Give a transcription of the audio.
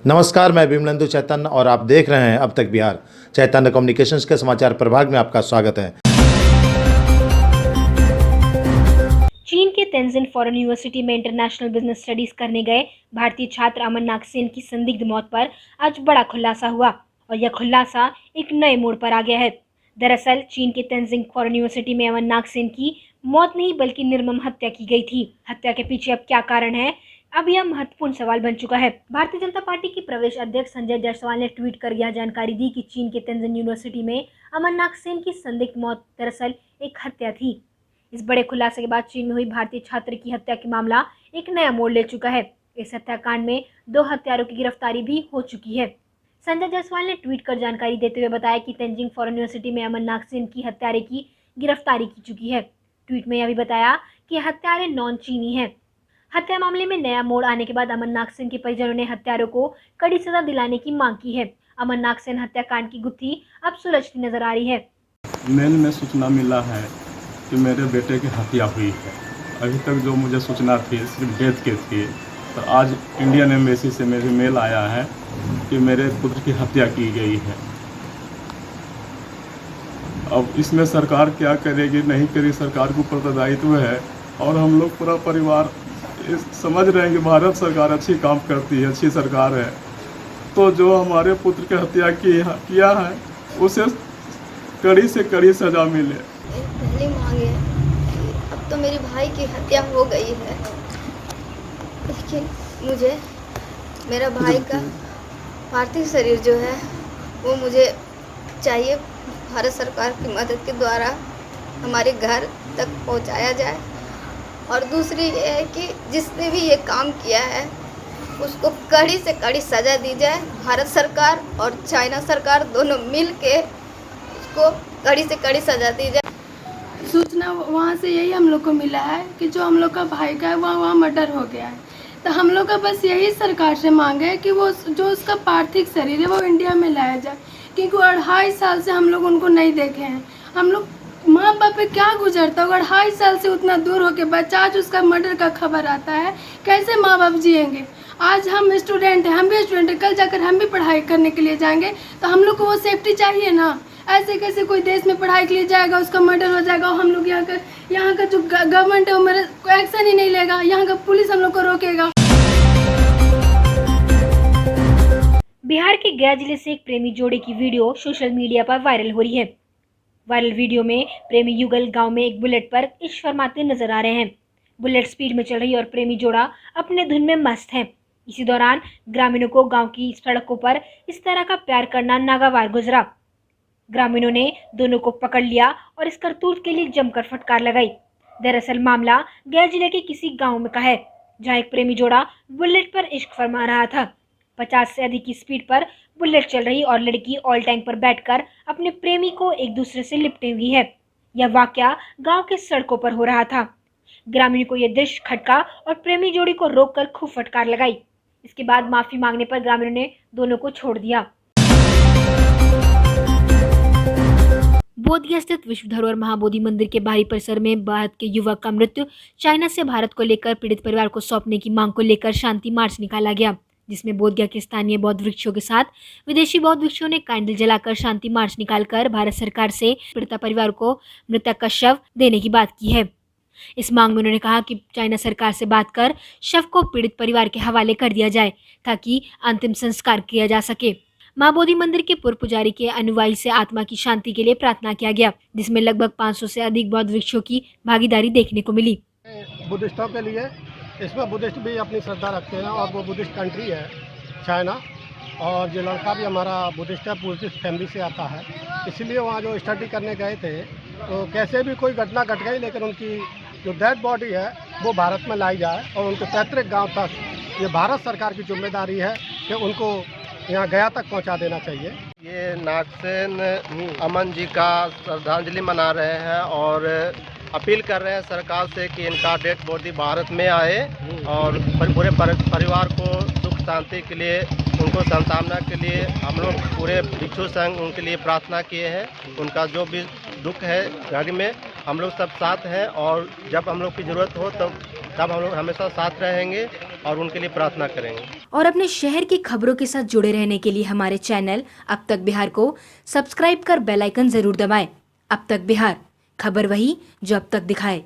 नमस्कार, मैं विमलेंदु चैतन्य और आप देख रहे हैं अब तक बिहार। चैतन्य कम्युनिकेशंस के समाचार प्रभाग में आपका स्वागत है। चीन के तेंजिन फॉरेन यूनिवर्सिटी में इंटरनेशनल बिजनेस स्टडीज करने गए भारतीय छात्र अमन नागसेन की संदिग्ध मौत पर आज बड़ा खुलासा हुआ और यह खुलासा एक नए मोड़ पर आ गया है। दरअसल चीन के तेंजिंग फॉरेन यूनिवर्सिटी में अमन नागसेन की मौत नहीं बल्कि निर्मम हत्या की गई थी। हत्या के पीछे अब क्या कारण है, अब यह महत्वपूर्ण सवाल बन चुका है। भारतीय जनता पार्टी के प्रदेश अध्यक्ष संजय जायसवाल ने ट्वीट कर यह जानकारी दी कि चीन के तेंजिन यूनिवर्सिटी में अमन नागसेन की संदिग्ध मौत दरअसल एक हत्या थी। इस बड़े खुलासे के बाद चीन में हुई भारतीय छात्र की हत्या का मामला एक नया मोड़ ले चुका है। इस हत्याकांड में 2 हत्यारों की गिरफ्तारी भी हो चुकी है। संजय जायसवाल ने ट्वीट कर जानकारी देते हुए बताया कि तेंजिंग फॉरेन यूनिवर्सिटी में अमन नागसेन की हत्यारे की गिरफ्तारी की चुकी है। ट्वीट में यह भी बताया कि हत्यारे नॉन चीनी है। हत्या मामले में नया मोड़ आने के बाद अमन नागसेन के परिजनों ने हत्यारों को कड़ी सजा दिलाने की मांग की है। अमन नागसेन हत्याकांड की गुत्थी अब सुलझती नजर आ रही है। मेल में सूचना मिला है कि मेरे बेटे की हत्या हुई है। अभी तक जो मुझे सूचना थी सिर्फ डेथ की थी, तो आज इंडियन एम्बेसी से मेरी मेल आया है कि मेरे पुत्र की हत्या की गई है। अब इसमें सरकार क्या करेगी नहीं करेगी, सरकार को ऊपर दायित्व है और हम लोग पूरा परिवार समझ रहे हैं कि भारत सरकार अच्छी काम करती है, अच्छी सरकार है। तो जो हमारे पुत्र की हत्या किया है उसे कड़ी से कड़ी सजा मिले। पहली मांग है कि अब तो मेरे भाई की हत्या हो गई है, लेकिन मुझे मेरा भाई का पार्थिव शरीर जो है वो मुझे चाहिए। भारत सरकार की मदद के द्वारा हमारे घर तक पहुंचाया जाए। और दूसरी ये है कि जिसने भी ये काम किया है उसको कड़ी से कड़ी सज़ा दी जाए। भारत सरकार और चाइना सरकार दोनों मिल के उसको कड़ी से कड़ी सज़ा दी जाए। सूचना वहाँ से यही हम लोग को मिला है कि जो हम लोग का भाई का है वहाँ मर्डर हो गया है। तो हम लोग का बस यही सरकार से मांग है कि वो जो उसका पार्थिव शरीर है वो इंडिया में लाया जाए, क्योंकि 2.5 साल से हम लोग उनको नहीं देखे हैं। हम लोग माँ बाप पे क्या गुजरता होगा, 2.5 साल से उतना दूर होके बच्चा आज उसका मर्डर का खबर आता है, कैसे माँ बाप जिएंगे। आज हम स्टूडेंट हैं, हम भी स्टूडेंट हैं, कल जाकर हम भी पढ़ाई करने के लिए जाएंगे, तो हम लोग को वो सेफ्टी चाहिए ना। ऐसे कैसे कोई देश में पढ़ाई के लिए जाएगा, उसका मर्डर हो जाएगा और हम लोग यहाँ का जो गवर्नमेंट है वो मेरा कोई एक्शन ही नहीं लेगा, यहाँ का पुलिस हम लोग को रोकेगा। बिहार के गया जिले से एक प्रेमी जोड़े की वीडियो सोशल मीडिया पर वायरल हो रही है। वायरल वीडियो में प्रेमी युगल गांव में एक बुलेट पर इश्क फरमाते नजर आ रहे हैं। बुलेट स्पीड में चल रही और प्रेमी जोड़ा अपने धुन में मस्त है। इसी दौरान ग्रामीणों को गांव की सड़कों पर इस तरह का प्यार करना नागवार गुजरा। ग्रामीणों ने दोनों को पकड़ लिया और इस करतूत के लिए जमकर फटकार लगाई। दरअसल मामला गया जिले के किसी गांव में का है, जहां एक प्रेमी जोड़ा बुलेट पर इश्क फरमा रहा था। 50 से अधिक की स्पीड पर बुलेट चल रही और लड़की ऑल टैंक पर बैठकर अपने प्रेमी को एक दूसरे से लिपटे हुई है। यह वाकया गांव के सड़कों पर हो रहा था। ग्रामीण को यह दृश्य खटका और प्रेमी जोड़ी को रोककर खूब फटकार लगाई। इसके बाद माफी मांगने पर ग्रामीणों ने दोनों को छोड़ दिया। बोधगया स्थित विश्व धरोहर महाबोधि मंदिर के बाहरी परिसर में भारत के युवक का मृत्यु चाइना से भारत को लेकर पीड़ित परिवार को सौंपने की मांग को लेकर शांति मार्च निकाला गया, जिसमें बोधगया के स्थानीय बौद्ध वृक्षों के साथ विदेशी बौद्ध वृक्षों ने कैंडल जलाकर शांति मार्च निकालकर भारत सरकार से पीड़ित परिवार को मृतक का शव देने की बात की है। इस मांग में उन्होंने कहा कि चाइना सरकार से बात कर शव को पीड़ित परिवार के हवाले कर दिया जाए ताकि अंतिम संस्कार किया जा सके। मां बोधि मंदिर के पूर्व पुजारी के अनुयायी से आत्मा की शांति के लिए प्रार्थना किया गया, जिसमें लगभग 500 से अधिक बौद्ध वृक्षों की भागीदारी देखने को मिली। बुद्धिस्टों के लिए इसमें बुद्धिस्ट भी अपनी श्रद्धा रखते हैं और वो बुद्धिस्ट कंट्री है चाइना, और ये लड़का भी हमारा बुद्धिस्ट है, बुद्धिस्ट फैमिली से आता है। इसीलिए वहाँ जो स्टडी करने गए थे तो कैसे भी कोई घटना घट गई, लेकिन उनकी जो डेड बॉडी है वो भारत में लाई जाए और उनके पैतृक गांव तक ये भारत सरकार की जिम्मेदारी है कि उनको यहाँ गया तक पहुँचा देना चाहिए। ये नागसेन अमन जी का श्रद्धांजलि मना रहे हैं और अपील कर रहे हैं सरकार से कि इनका डेड बॉडी भारत में आए और पूरे परिवार को सुख शांति के लिए, उनको सांत्वना के लिए हम लोग पूरे भिक्षु संघ उनके लिए प्रार्थना किए हैं। उनका जो भी दुख है घर में हम लोग सब साथ हैं और जब हम लोग की ज़रूरत हो तब हम लोग हमेशा साथ रहेंगे। और उनके लिए प्रार्थना करेंगे। और अपने शहर की खबरों के साथ जुड़े रहने के लिए हमारे चैनल अब तक बिहार को सब्सक्राइब कर बेल आइकन जरूर दबाएं। अब तक बिहार, खबर वही जो अब तक दिखाए।